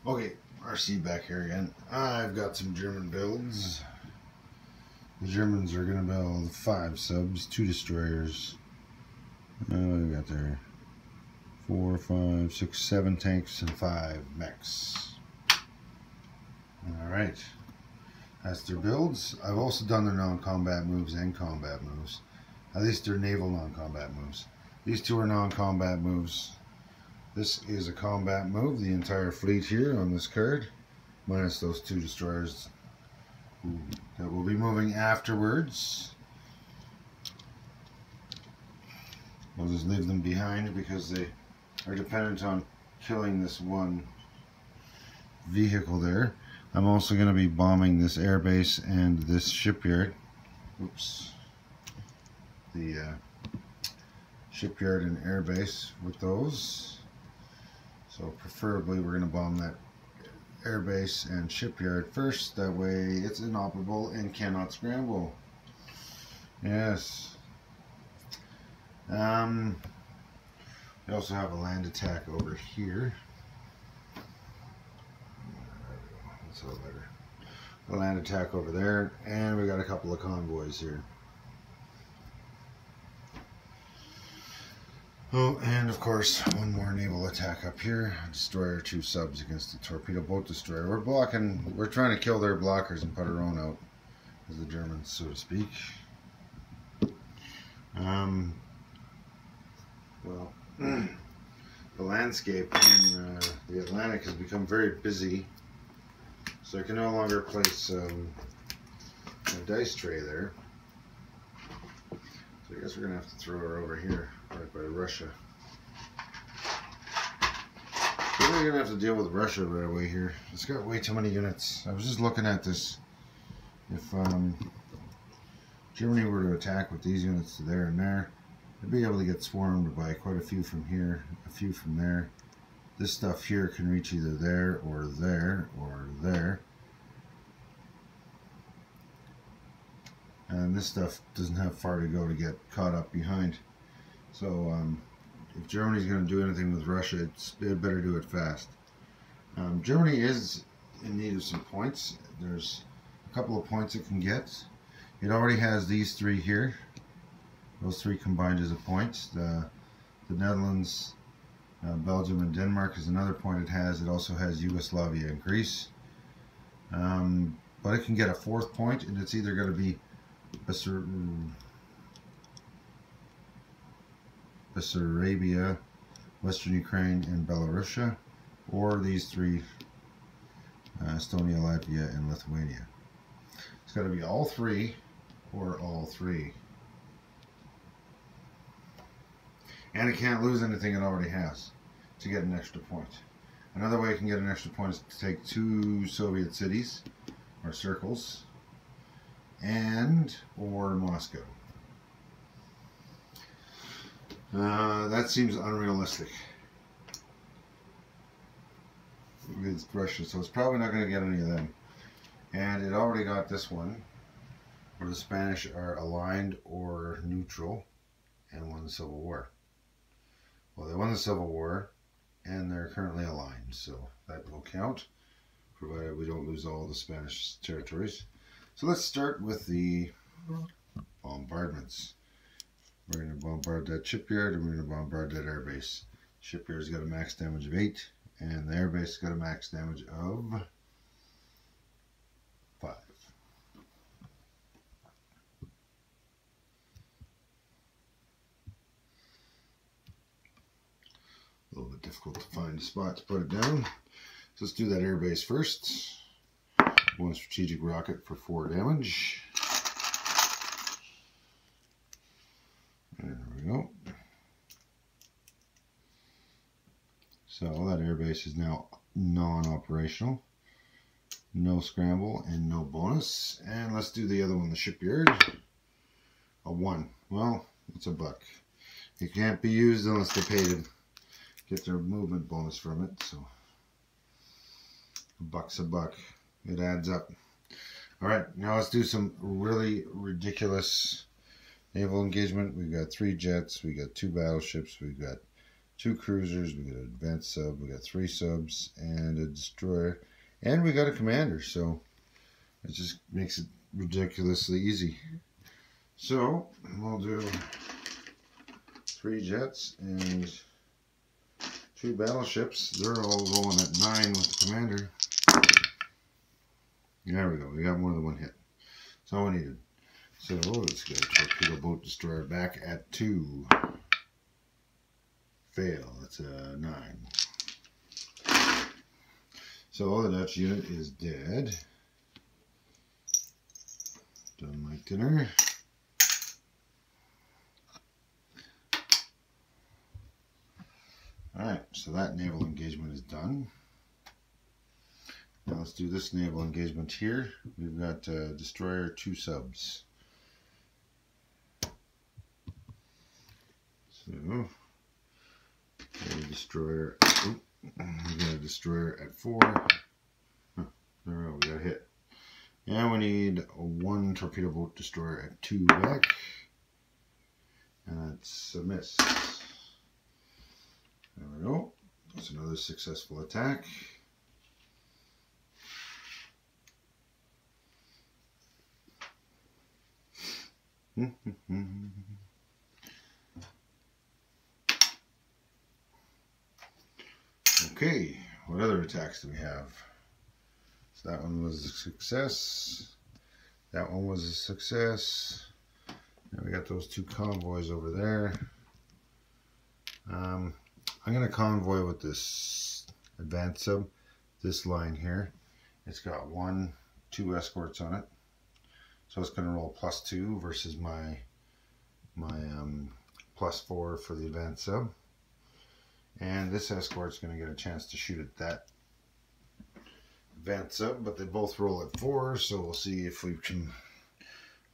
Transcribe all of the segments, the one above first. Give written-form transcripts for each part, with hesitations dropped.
Okay, RC back here again. I've got some German builds. The Germans are going to build 5 subs, 2 destroyers. We got there 4, 5, 6, 7 tanks and 5 mechs. Alright, that's their builds. I've also done their non-combat moves and combat moves. At least their naval non-combat moves. These 2 are non-combat moves. This is a combat move, the entire fleet here on this card, minus those 2 destroyers that will be moving afterwards. We'll just leave them behind because they are dependent on killing this one vehicle there. I'm also going to be bombing this airbase and this shipyard. Oops. The shipyard and airbase with those. So preferably we're going to bomb that airbase and shipyard first. That way it's inoperable and cannot scramble. Yes. We also have a land attack over here. That's a little better. A land attack over there, and we got a couple of convoys here. Oh, and of course, one more naval attack up here. A destroyer, 2 subs against the torpedo boat destroyer. We're trying to kill their blockers and put our own out, as the Germans, so to speak. Well, the landscape in the Atlantic has become very busy, so I can no longer place a dice tray there. So I guess we're going to have to throw her over here, right by Russia. We're going to have to deal with Russia right away here. It's got way too many units. I was just looking at this. If Germany were to attack with these units to there and there, they'd be able to get swarmed by quite a few from here, a few from there. This stuff here can reach either there or there or there. And this stuff doesn't have far to go to get caught up behind. So if Germany's going to do anything with Russia, it better do it fast. Germany is in need of some points. There's a couple of points it can get. It already has these 3 here. Those 3 combined as a point. The Netherlands, Belgium, and Denmark is another point it has. It also has Yugoslavia and Greece. But it can get a 4th point, and it's either going to be Bessarabia, Western Ukraine, and Belarusia, or these 3, Estonia, Latvia, and Lithuania. It's got to be all 3 or all 3. And it can't lose anything it already has to get an extra point. Another way it can get an extra point is to take 2 Soviet cities or circles or Moscow. That seems unrealistic against Russia, so it's probably not going to get any of them. And it already got this one, where the Spanish are aligned or neutral and won the Civil War. Well, they won the Civil War, and they're currently aligned, so that will count, provided we don't lose all the Spanish territories. So let's start with the bombardments. We're going to bombard that shipyard, and we're going to bombard that airbase. Shipyard's got a max damage of 8, and the airbase has got a max damage of 5. A little bit difficult to find a spot to put it down. So let's do that airbase first. 1 strategic rocket for 4 damage. There we go. So that airbase is now non-operational. No scramble and no bonus. And let's do the other one, the shipyard. A 1. Well, it's a buck. It can't be used unless they pay to get their movement bonus from it. So a buck's a buck. It adds up. Alright, now let's do some really ridiculous naval engagement. We've got 3 jets, we got 2 battleships, we've got 2 cruisers, we got an advanced sub, we got 3 subs, and a destroyer, and we got a commander, so it just makes it ridiculously easy. So we'll do 3 jets and 2 battleships. They're all going at 9 with the commander. There we go, we got more than 1 hit. That's all we needed. So let's get a torpedo boat destroyer back at 2. Fail, that's a 9. So the Dutch unit is dead. Done like dinner. Alright, so that naval engagement is done. Now let's do this naval engagement here. We've got destroyer, 2 subs. So a destroyer. We got a destroyer at 4. There we go, we got a hit. And we need 1 torpedo boat destroyer at 2 back. And that's a miss. There we go. That's another successful attack. Okay, what other attacks do we have? So that one was a success. That one was a success. And we got those 2 convoys over there. I'm going to convoy with this advanced sub, this line here. It's got 2 escorts on it. So it's going to roll +2 versus my +4 for the advanced sub. And this escort's going to get a chance to shoot at that advanced sub, but they both roll at 4, so we'll see if we can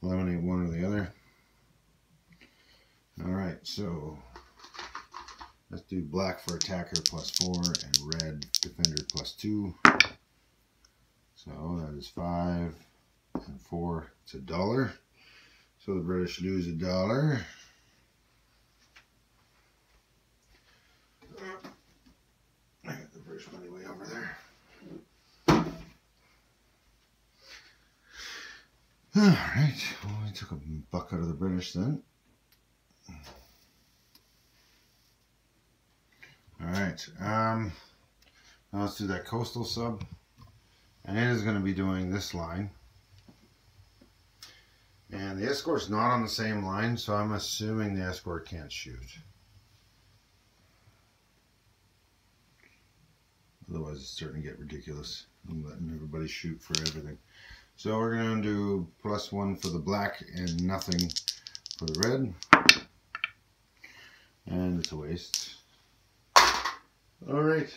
eliminate one or the other. Alright, so let's do black for attacker +4 and red defender +2. So that is 5 and 4. It's $1. So the British lose $1. I got the British money way over there. Alright, well, we took a buck out of the British then. Alright, now let's do that coastal sub. And it is going to be doing this line. And the escort's not on the same line, so I'm assuming the escort can't shoot. Otherwise it's starting to get ridiculous. I'm letting everybody shoot for everything. So we're going to do +1 for the black and nothing for the red. And it's a waste. Alright.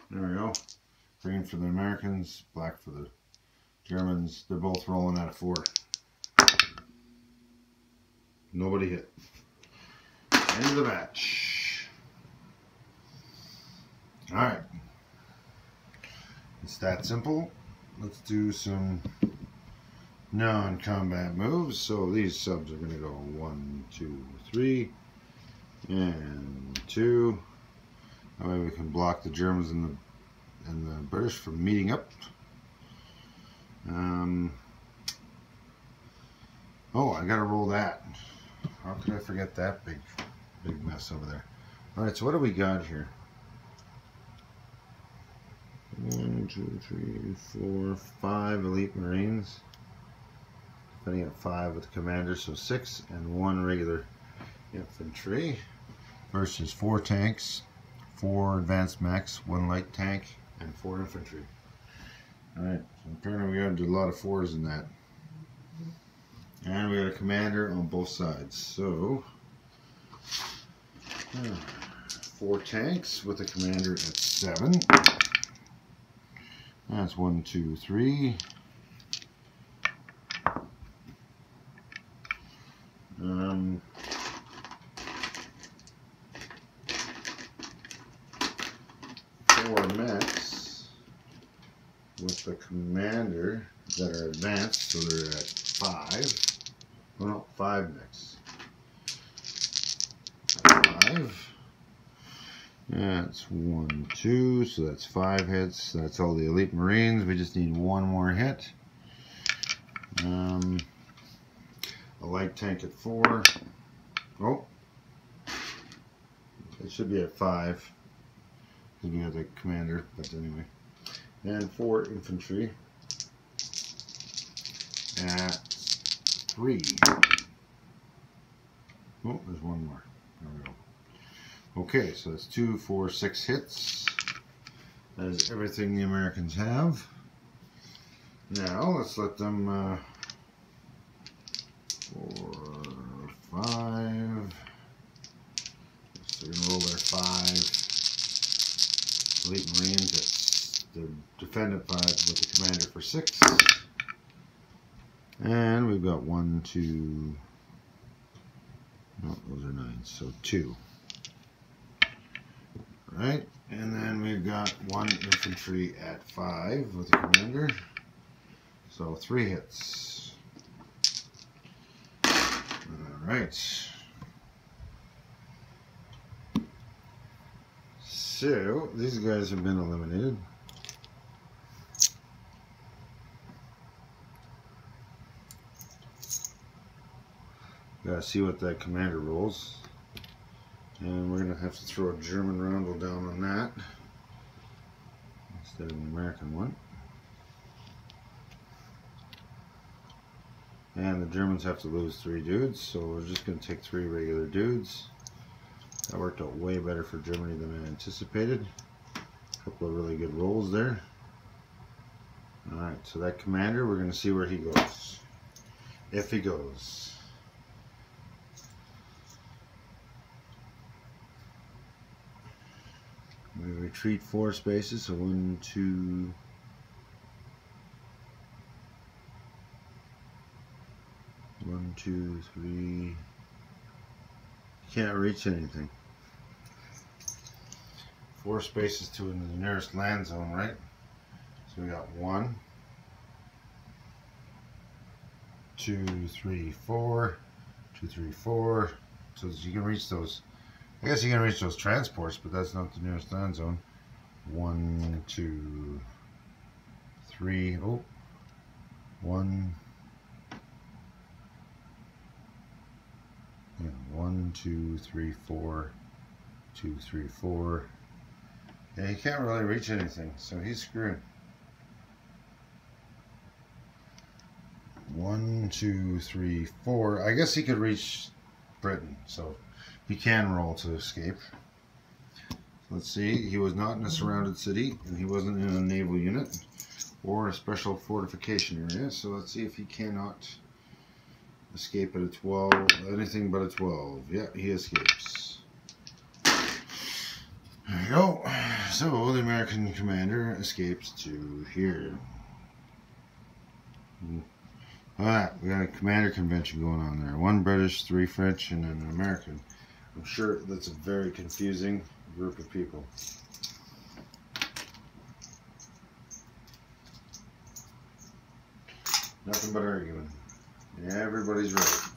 There we go. Green for the Americans, black for the Germans. They're both rolling at a 4. Nobody hit. End of the match. Alright. It's that simple. Let's do some non-combat moves. So these subs are going to go 1, 2, 3, and 2. That way we can block the Germans and the British from meeting up. Oh, I gotta roll that. How could I forget that big mess over there? Alright, so what do we got here? 1, 2, 3, 4, 5 elite Marines. Depending on 5 with the commander, so 6 and 1 regular infantry versus 4 tanks, 4 advanced mechs, 1 light tank, and 4 infantry. Alright, so apparently we got a lot of 4s in that. And we got a commander on both sides. So 4 tanks with a commander at 7. That's 1, 2, 3. 4 mechs with the commander that are advanced, so they're at 5. Well, no, 5 mechs. 5. That's 1, 2, so that's 5 hits. That's all the elite Marines. We just need one more hit. A light tank at 4. Oh, it should be at 5 because we have the commander, but anyway. And 4 infantry at 3. Oh, there's one more. There we go. Okay, so that's 2, 4, 6 hits. That is everything the Americans have. Now let's let them 4, 5. So we're gonna roll their 5 elite Marines. They're defend at 5 with the commander for 6. And we've got 1, 2. No, those are 9. So 2. Right, and then we've got 1 infantry at 5 with the commander. So 3 hits. Alright. So, these guys have been eliminated. Gotta see what that commander rolls. And we're going to have to throw a German roundel down on that instead of an American one. And the Germans have to lose 3 dudes, so we're just going to take 3 regular dudes. That worked out way better for Germany than I anticipated. A couple of really good rolls there. Alright, so that commander, we're going to see where he goes. If he goes. We retreat 4 spaces, so 1, 2, 1, 2, 3. Can't reach anything. 4 spaces to the nearest land zone, right? So we got 1, 2, 3, 4, 2, 3, 4. So you can reach those. I guess you can reach those transports, but that's not the nearest land zone. 1, 2, 3. Oh, 1. Yeah, 1, 2, 3, 4. 2, 3, 4. Yeah, he can't really reach anything, so he's screwed. 1, 2, 3, 4. I guess he could reach Britain, so he can roll to escape. Let's see, he was not in a surrounded city, and he wasn't in a naval unit or a special fortification area, so let's see if he cannot escape at a 12, anything but a 12. Yeah, he escapes. There you go. So the American commander escapes to here. Alright, we got a commander convention going on there. 1 British, 3 French, and an American. I'm sure that's a very confusing group of people. Nothing but arguing. Everybody's right.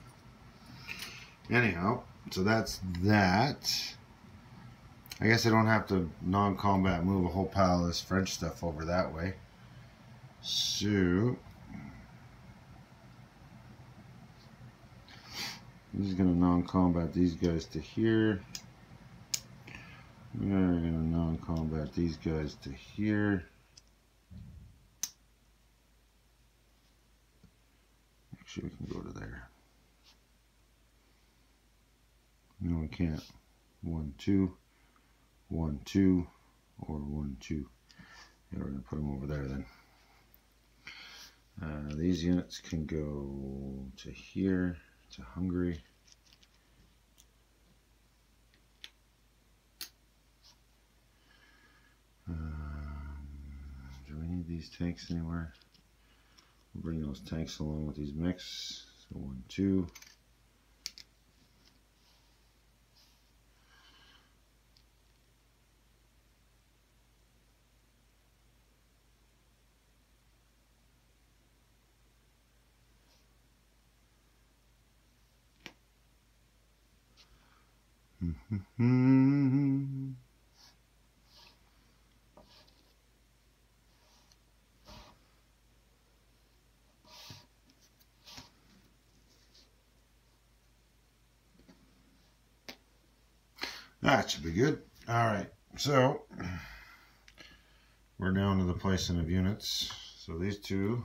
Anyhow, so that's that. I guess I don't have to non-combat move a whole pile of this French stuff over that way. So I'm just going to non-combat these guys to here. We're going to non-combat these guys to here. Actually, we can go to there. No, we can't. 1, 2, 1, 2, or 1, 2. Yeah, we're going to put them over there then. These units can go to here, to Hungary. Do we need these tanks anywhere? We'll bring those tanks along with these mechs. So 1, 2. That should be good. All right, so we're down to the placing of units. So these two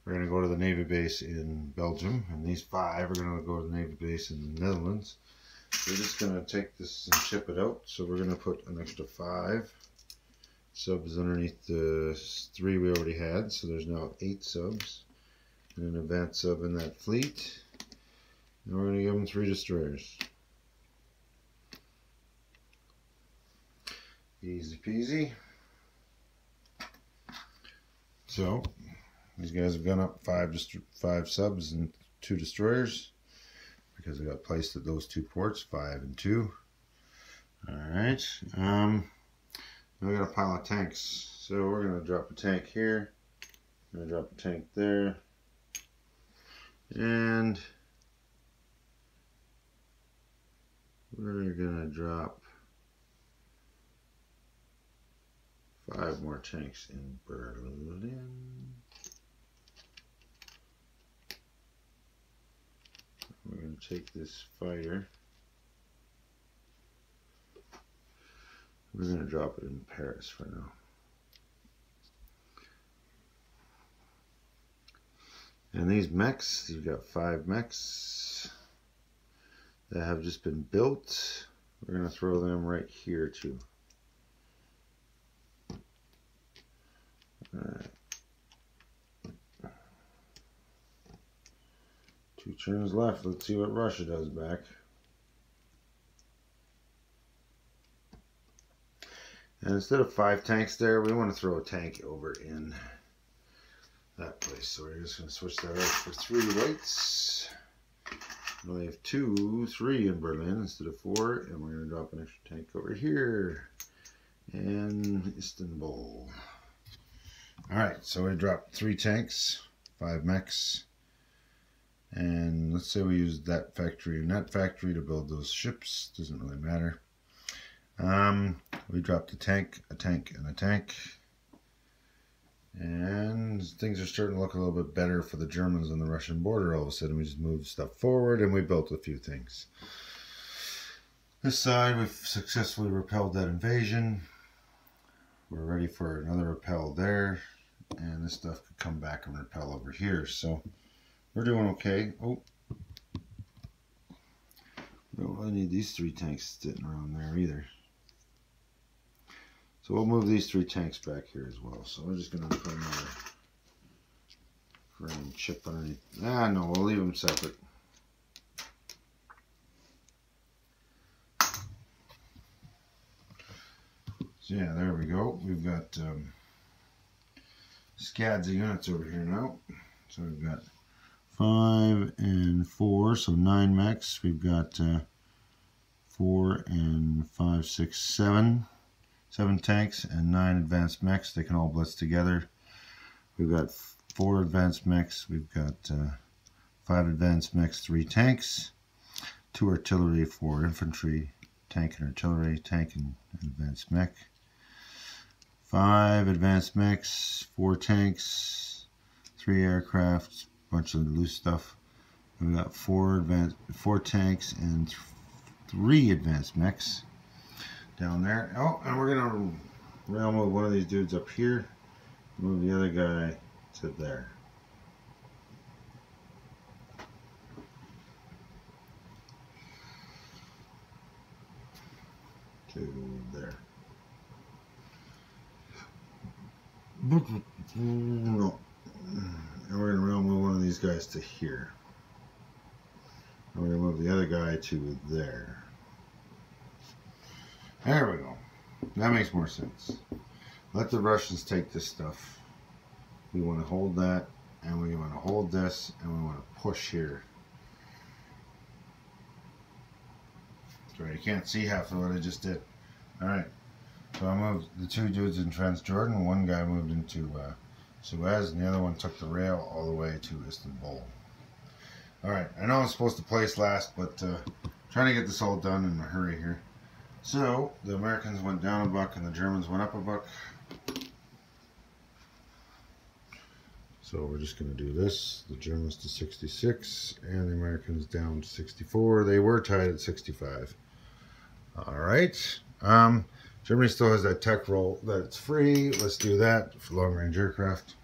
are going to go to the Navy base in Belgium, and these 5 are going to go to the Navy base in the Netherlands. We're just going to take this and ship it out. So we're going to put an extra 5 subs underneath the 3 we already had. So there's now 8 subs and an advanced sub in that fleet. And we're going to give them 3 destroyers. Easy peasy. So these guys have gone up 5 subs and 2 destroyers because they got placed at those 2 ports, 5 and 2. All right. Now we got a pile of tanks. So we're going to drop a tank here. I'm going to drop a tank there. And we're going to drop 5 more tanks in Berlin. We're going to take this fighter. We're going to drop it in Paris for now. And these mechs, you've got 5 mechs that have just been built. We're going to throw them right here too. Alright. 2 turns left. Let's see what Russia does back. And instead of 5 tanks there, we want to throw a tank over in that place. So we're just going to switch that out for 3 whites. We only have 3 in Berlin instead of 4. And we're going to drop an extra tank over here in Istanbul. Alright, so we dropped 3 tanks, 5 mechs, and let's say we used that factory and that factory to build those ships. Doesn't really matter. We dropped a tank, and a tank, and things are starting to look a little bit better for the Germans on the Russian border. All of a sudden we just moved stuff forward and we built a few things. This side we've successfully repelled that invasion. We're ready for another repel there, and this stuff could come back and repel over here. So we're doing okay. Oh, we don't really need these 3 tanks sitting around there either. So we'll move these 3 tanks back here as well. So we're just going to put another frame chip underneath. Ah, no, we'll leave them separate. So yeah, there we go. We've got scads of units over here now. So we've got 5 and 4, so 9 mechs. We've got 4 and 5, 6, 7 tanks and 9 advanced mechs. They can all blitz together. We've got 4 advanced mechs. We've got 5 advanced mechs, 3 tanks, 2 artillery, 4 infantry, tank and artillery, tank and advanced mech. 5 advanced mechs, 4 tanks, 3 aircraft, bunch of loose stuff. And we got 4 tanks and 3 advanced mechs down there. Oh, and we're gonna rail move one of these dudes up here, move the other guy to there. To there. No. And we're going to rail move one of these guys to here. And we're going to move the other guy to there. There we go. That makes more sense. Let the Russians take this stuff. We want to hold that, and we want to hold this, and we want to push here. Sorry, you can't see half of what I just did. Alright. So I moved the 2 dudes in Transjordan. One guy moved into Suez, and the other one took the rail all the way to Istanbul. Alright, I know I'm supposed to place last, but trying to get this all done in a hurry here. So the Americans went down a buck and the Germans went up a buck. So we're just going to do this. The Germans to 66 and the Americans down to 64. They were tied at 65. All right. Germany still has that tech roll that's free. Let's do that for long-range aircraft.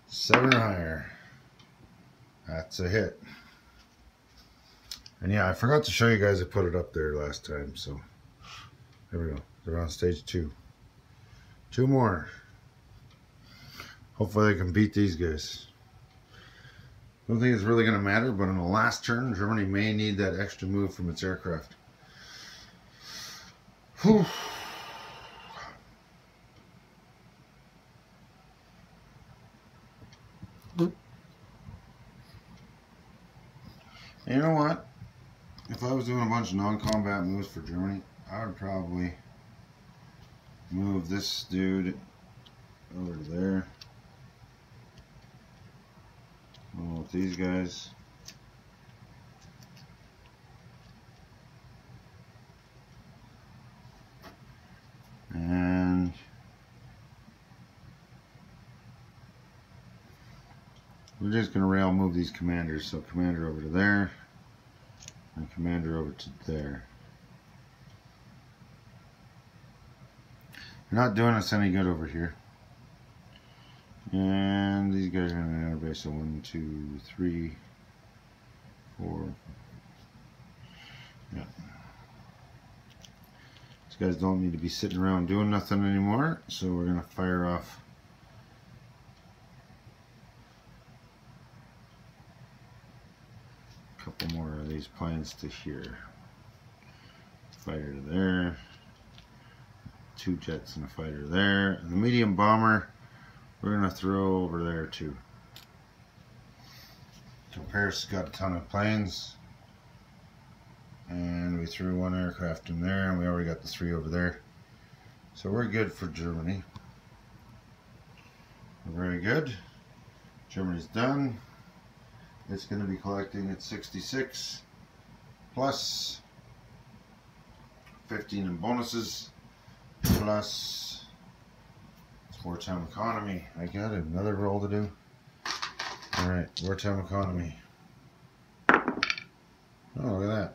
7 or higher. That's a hit. And yeah, I forgot to show you guys. I put it up there last time. So there we go. They're on stage 2. 2 more. Hopefully they can beat these guys. Don't think it's really going to matter, but in the last turn, Germany may need that extra move from its aircraft. Whew. And you know what? If I was doing a bunch of non-combat moves for Germany, I would probably move this dude over to there. With these guys. And we're just going to rail move these commanders. So commander over to there and commander over to there. You're not doing us any good over here. And these guys are going to be on base. So 1, 2, 3, 4. Yeah. These guys don't need to be sitting around doing nothing anymore. So we're going to fire off a couple more of these planes to here. Fighter to there. 2 jets and a fighter there. And the medium bomber we're going to throw over there too. So Paris has got a ton of planes. And we threw 1 aircraft in there, and we already got the 3 over there. So we're good for Germany. Very good. Germany's done. It's going to be collecting at 66 plus 15 in bonuses plus wartime economy. I got another roll to do. Alright, wartime economy. Oh, look at that.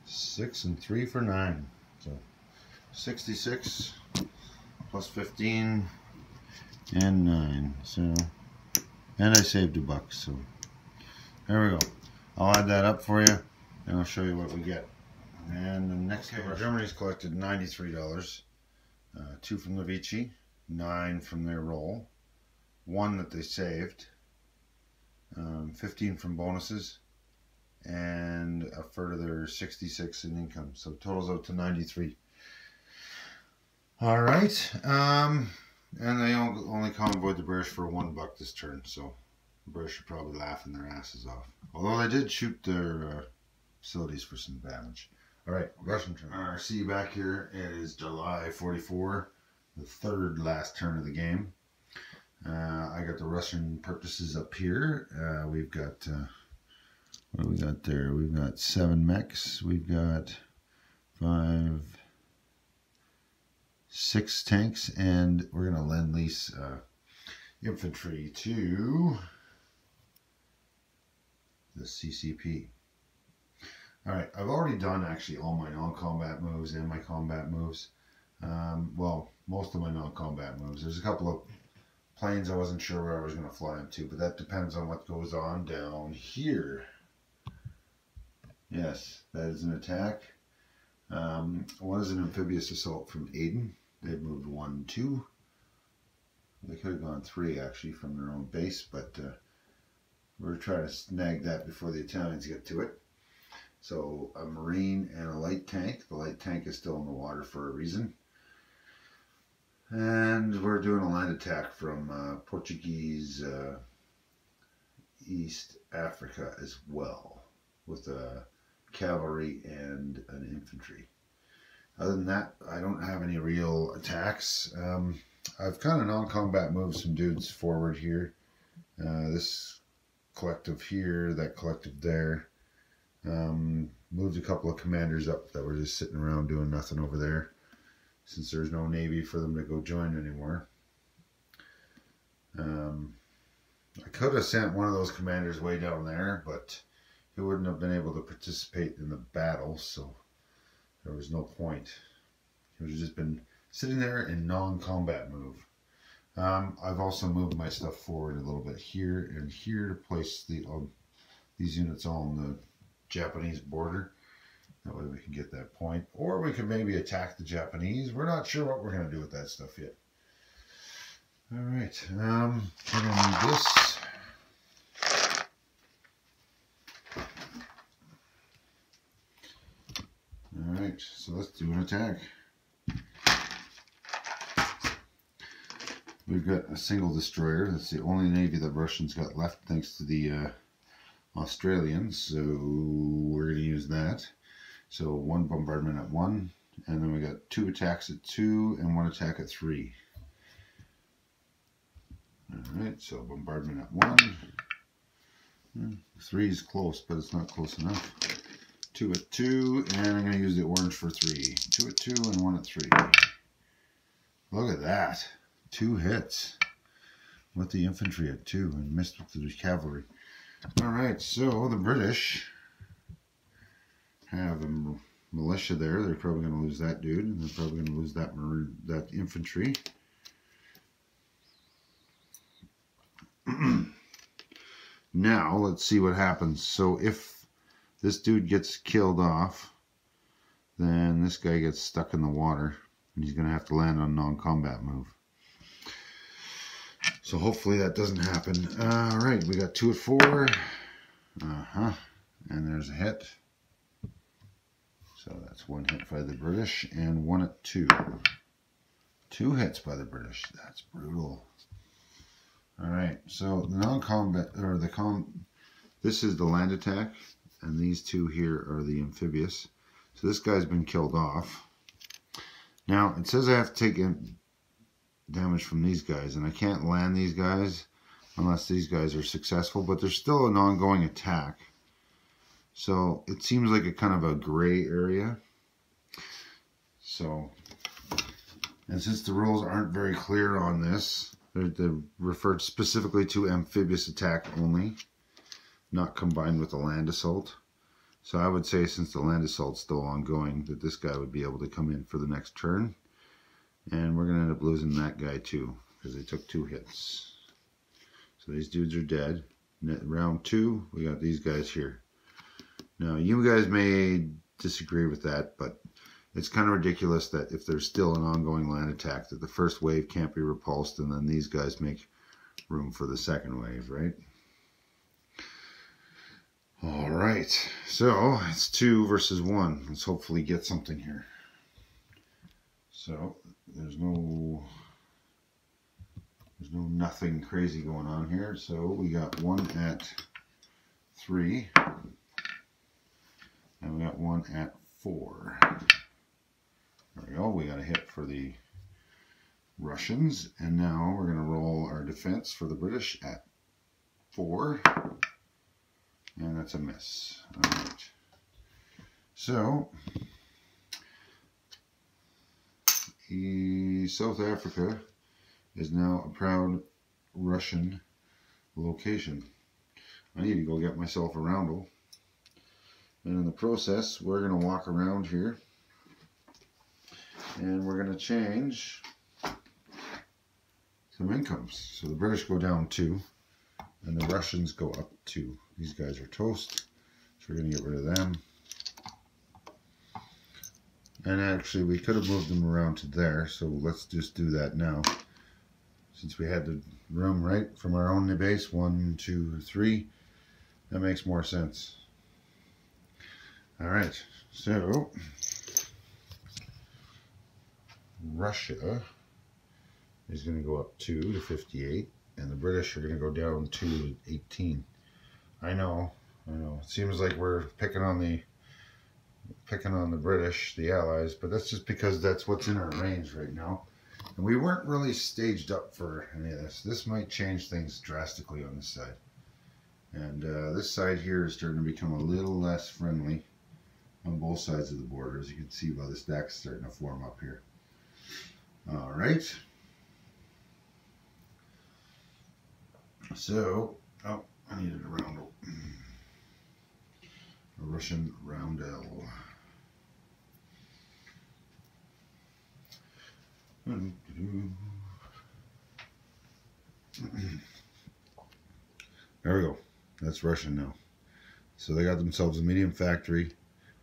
6 and 3 for 9. So 66 plus 15 and 9. So, and I saved $1. So there we go. I'll add that up for you and I'll show you what we get. And the next one, Germany's collected $93. 2 from the Vichy, 9 from their roll, 1 that they saved, 15 from bonuses, and a further 66 in income. So totals out to 93. All right, and they only convoyed the British for $1 this turn. So the British are probably laughing their asses off. Although they did shoot their facilities for some damage. All right, Russian turn. All right, see you back here. It is July 44, the 3rd last turn of the game. I got the Russian purchases up here. We've got, what do we got there? We've got 7 mechs. We've got 6 tanks, and we're going to lend lease infantry to the CCP. Alright, I've already done actually all my non-combat moves and my combat moves. Well, most of my non-combat moves. There's a couple of planes I wasn't sure where I was going to fly into, but that depends on what goes on down here. Yes, that is an attack. One is an amphibious assault from Aden. They've moved 1, 2. They could have gone 3 actually from their own base, but we're trying to snag that before the Italians get to it. So a marine and a light tank. The light tank is still in the water for a reason. And we're doing a land attack from Portuguese East Africa as well, with a cavalry and an infantry. Other than that, I don't have any real attacks. I've kind of non-combat moved some dudes forward here. This collective here, that collective there. Moved a couple of commanders up that were just sitting around doing nothing over there, since there's no Navy for them to go join anymore. I could have sent one of those commanders way down there, but he wouldn't have been able to participate in the battle, so there was no point. He would have just been sitting there in non-combat move. I've also moved my stuff forward a little bit here and here to place these units all on the Japanese border. That way we can get that point. Or we could maybe attack the Japanese. We're not sure what we're going to do with that stuff yet. Alright, we're going to need this. Alright, so let's do an attack. We've got a single destroyer. That's the only navy that Russians got left thanks to the Australians. So we're going to use that. So 1 bombardment at 1. And then we got 2 attacks at 2 and 1 attack at 3. Alright, so bombardment at 1. 3 is close, but it's not close enough. 2 at 2, and I'm going to use the orange for 3. 2 at 2 and 1 at 3. Look at that. 2 hits with the infantry at 2 and missed with the cavalry. Alright, so the British have a militia there. They're probably going to lose that dude, and they're probably going to lose that infantry. Now, let's see what happens. So if this dude gets killed off, then this guy gets stuck in the water, and he's going to have to land on non-combat move. So hopefully that doesn't happen. Alright, we got 2 at 4. And there's a hit. So that's 1 hit by the British, and 1 at 2. 2 hits by the British. That's brutal. Alright, so the non-combat, or this is the land attack, and these 2 here are the amphibious. So this guy's been killed off. Now, it says I have to take damage from these guys, and I can't land these guys unless these guys are successful, but there's still an ongoing attack. So it seems like a kind of a gray area. So, and since the rules aren't very clear on this, they're referred specifically to amphibious attack only, not combined with the land assault. So I would say, since the land assault's still ongoing, that this guy would be able to come in for the next turn. And we're going to end up losing that guy too, because they took 2 hits. So these dudes are dead. Round 2, we got these guys here. Now, you guys may disagree with that, but it's kind of ridiculous that if there's still an ongoing land attack, that the first wave can't be repulsed, and then these guys make room for the second wave, right? Alright, so it's 2 versus 1. Let's hopefully get something here. So, there's nothing crazy going on here. So we got 1 at 3. And we got 1 at 4. There we go. We got a hit for the Russians. And now we're going to roll our defense for the British at 4. And that's a miss. Alright. So, South Africa is now a proud Russian location. I need to go get myself a roundel. And in the process, we're going to walk around here. And we're going to change some incomes. So the British go down 2. And the Russians go up 2. These guys are toast. So we're going to get rid of them. And actually, we could have moved them around to there. So let's just do that now. Since we had the room right from our own base. 1, 2, 3. That makes more sense. Alright, so Russia is going to go up 2 to 58, and the British are going to go down 2 to 18. I know. It seems like we're picking on the British, the Allies, but that's just because that's what's in our range right now. And we weren't really staged up for any of this. This might change things drastically on this side. And this side here is starting to become a little less friendly on both sides of the border, as you can see by the stacks starting to form up here. All right. So, oh, I needed a roundel. A Russian roundel. There we go. That's Russian now. So they got themselves a medium factory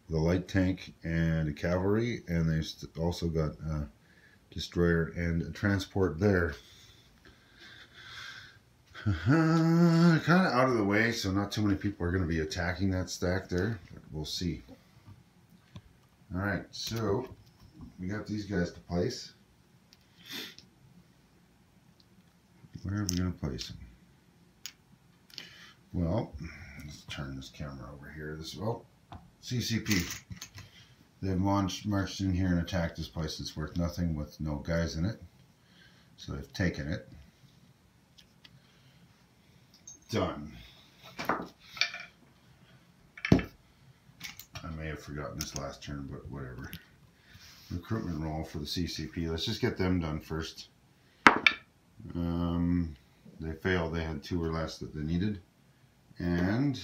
with a light tank and a cavalry, and they also got a destroyer and a transport there. Kind of out of the way, so not too many people are going to be attacking that stack there, but we'll see. Alright, so we got these guys to place. Where are we going to place them? Well, let's turn this camera over here. This, oh, CCP. They've marched in here and attacked this place. It's worth nothing with no guys in it. So they've taken it. Done. I may have forgotten this last turn, but whatever. Recruitment roll for the CCP. Let's just get them done first. They failed. They had 2 or less that they needed. And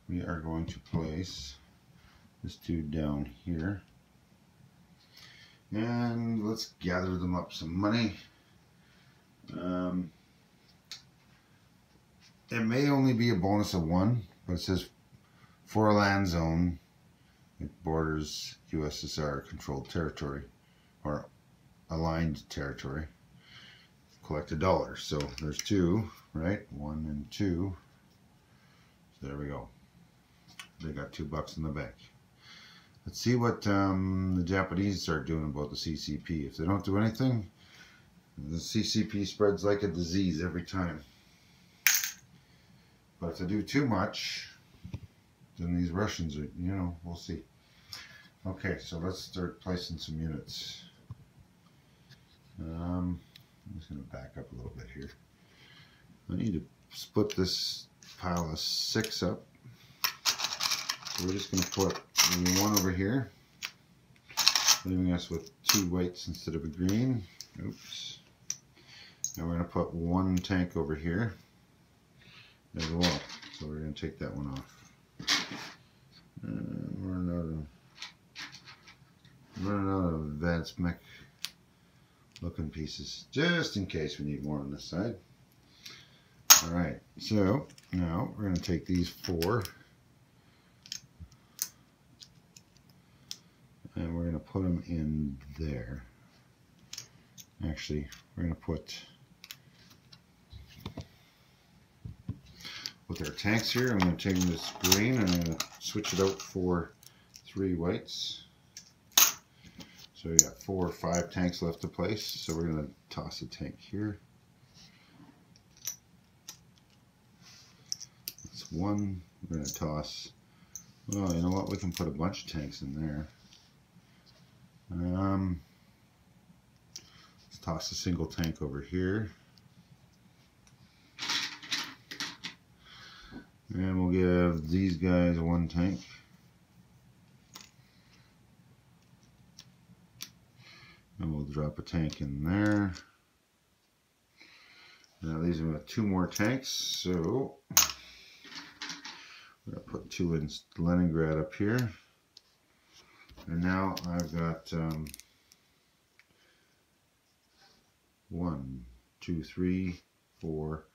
we are going to place this dude down here. And let's gather them up some money. It may only be a bonus of 1, but it says for a land zone, it borders USSR controlled territory or aligned territory. Collect $1. So there's 2, right? 1 and 2. So there we go. They got $2 in the bank. Let's see what the Japanese start doing about the CCP. If they don't do anything, the CCP spreads like a disease every time. But if they do too much, then these Russians are, you know, we'll see. Okay, so let's start placing some units. I'm just going to back up a little bit here. I need to split this pile of 6 up. So we're just going to put 1 over here, leaving us with 2 whites instead of a green. Oops. Now we're going to put 1 tank over here as well. So we're going to take that one off. We're running out of advanced mech looking pieces, just in case we need more on this side. Alright, so now we're going to take these 4 and we're going to put them in there. Actually, we're going to put, with our tanks here, I'm going to take this green and I'm going to switch it out for 3 whites. So we got 4 or 5 tanks left to place. So we're going to toss a tank here. That's 1. We're going to toss, well, you know what, we can put a bunch of tanks in there. Let's toss a single tank over here. And we'll give these guys 1 tank. And we'll drop a tank in there. Now these are 2 more tanks, so we're going to put 2 in Leningrad up here. And now I've got 1, 2, 3, 4,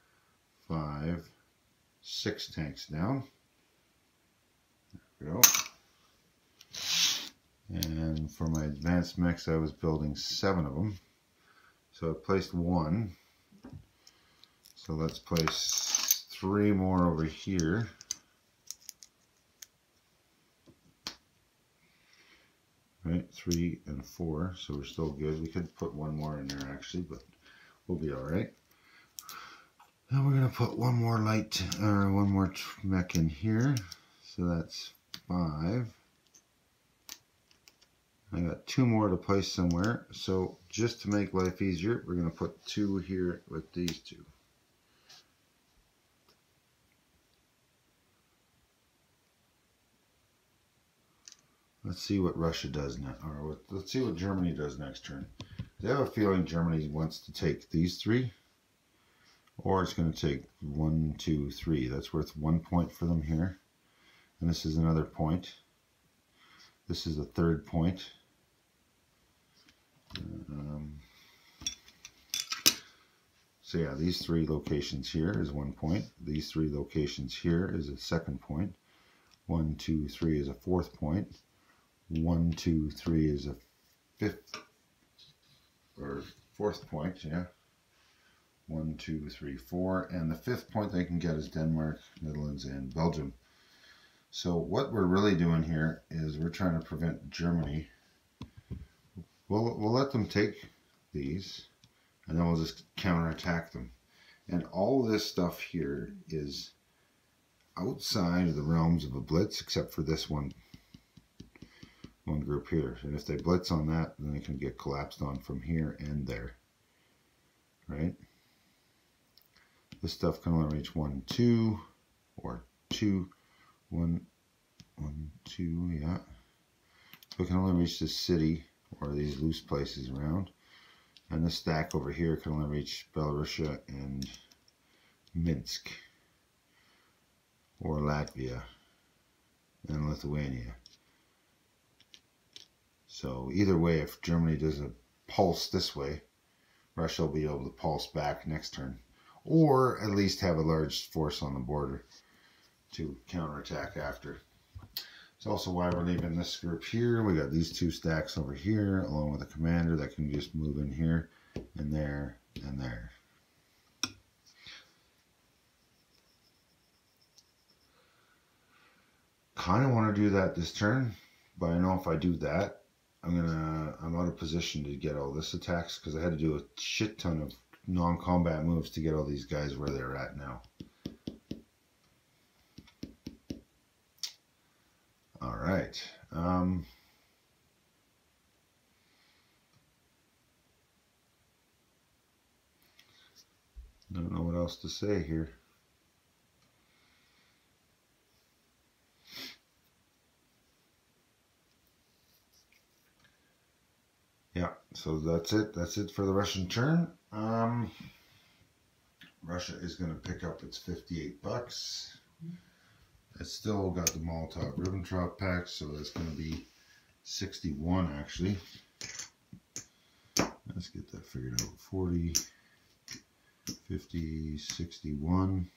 5, 6 tanks down. There we go. And for my advanced mechs, I was building 7 of them. So I placed 1. So let's place 3 more over here. Right, 3 and 4, so we're still good. We could put 1 more in there actually, but we'll be alright. Now we're going to put 1 more light, or 1 more mech in here. So that's 5. I got 2 more to place somewhere. So just to make life easier, we're going to put 2 here with these 2. Let's see what Russia does now, or let's see what Germany does next turn. I have a feeling Germany wants to take these 3, or it's going to take 1, 2, 3. That's worth 1 point for them here. And this is another point. This is a 3rd point. So yeah, these 3 locations here is 1 point. These 3 locations here is a 2nd point. 1, 2, 3 is a 4th point. 1, 2, 3 is a 5th or 4th point, yeah. 1, 2, 3, 4, and the 5th point they can get is Denmark, Netherlands, and Belgium. So what we're really doing here is we're trying to prevent Germany. We'll let them take these, and then we'll just counterattack them. And all this stuff here is outside of the realms of a blitz, except for this one group here. And if they blitz on that, then they can get collapsed on from here and there. Right? This stuff can only reach 1, 2, or 2, 1, 1, 2, yeah. So it can only reach this city or these loose places around. And this stack over here can only reach Belarusia and Minsk, or Latvia and Lithuania. So either way, if Germany does a pulse this way, Russia will be able to pulse back next turn. Or at least have a large force on the border to counterattack after. It's also why we're leaving this group here. We got these 2 stacks over here, along with a commander that can just move in here and there and there. Kind of want to do that this turn, but I know if I do that, I'm out of position to get all this attacks, because I had to do a shit ton of non-combat moves to get all these guys where they're at now. All right. I don't know what else to say here. Yeah, so that's it. That's it for the Russian turn. Russia is going to pick up its $58. It's still got the Molotov-Ribbentrop pack, so that's going to be 61 actually. Let's get that figured out. 40, 50, 61.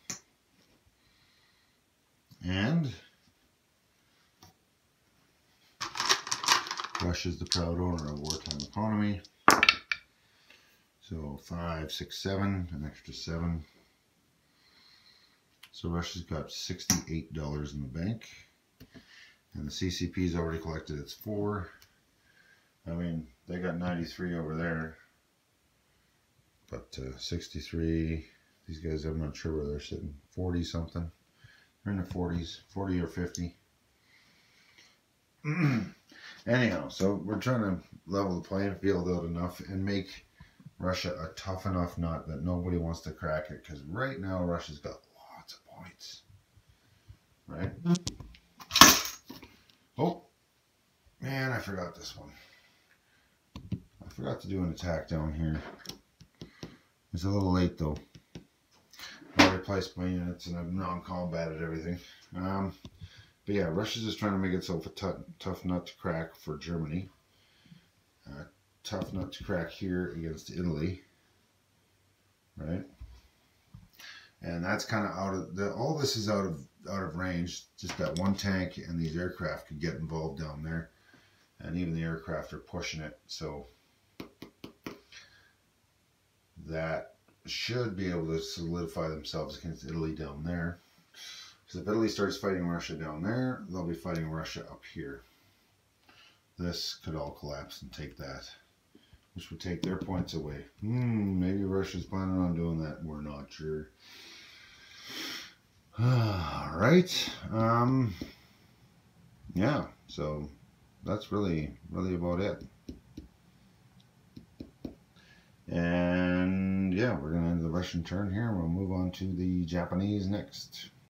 And Russia's the proud owner of Wartime Economy. So 5, 6, 7, an extra 7. So Russia's got $68 in the bank. And the CCP's already collected its 4. I mean, they got 93 over there. But 63, these guys, I'm not sure where they're sitting. 40 something. They're in the 40s, 40 or 50. Anyhow, so we're trying to level the playing field out enough and make Russia a tough enough nut that nobody wants to crack it. Because right now, Russia's got lots of points. Right? Oh, man, I forgot this one. I forgot to do an attack down here. It's a little late, though. I replaced my units and I've non-combated everything. But yeah, Russia's just trying to make itself a tough nut to crack for Germany. Tough nut to crack here against Italy. Right? And that's kind of out of all this is out of range. Just that one tank and these aircraft could get involved down there, and even the aircraft are pushing it. So that should be able to solidify themselves against Italy down there. Because if Italy starts fighting Russia down there, they'll be fighting Russia up here. This could all collapse and take that, which would take their points away. Maybe Russia's planning on doing that. We're not sure. All right. Yeah. So that's really about it. And yeah, we're going to end the Russian turn here. We'll move on to the Japanese next.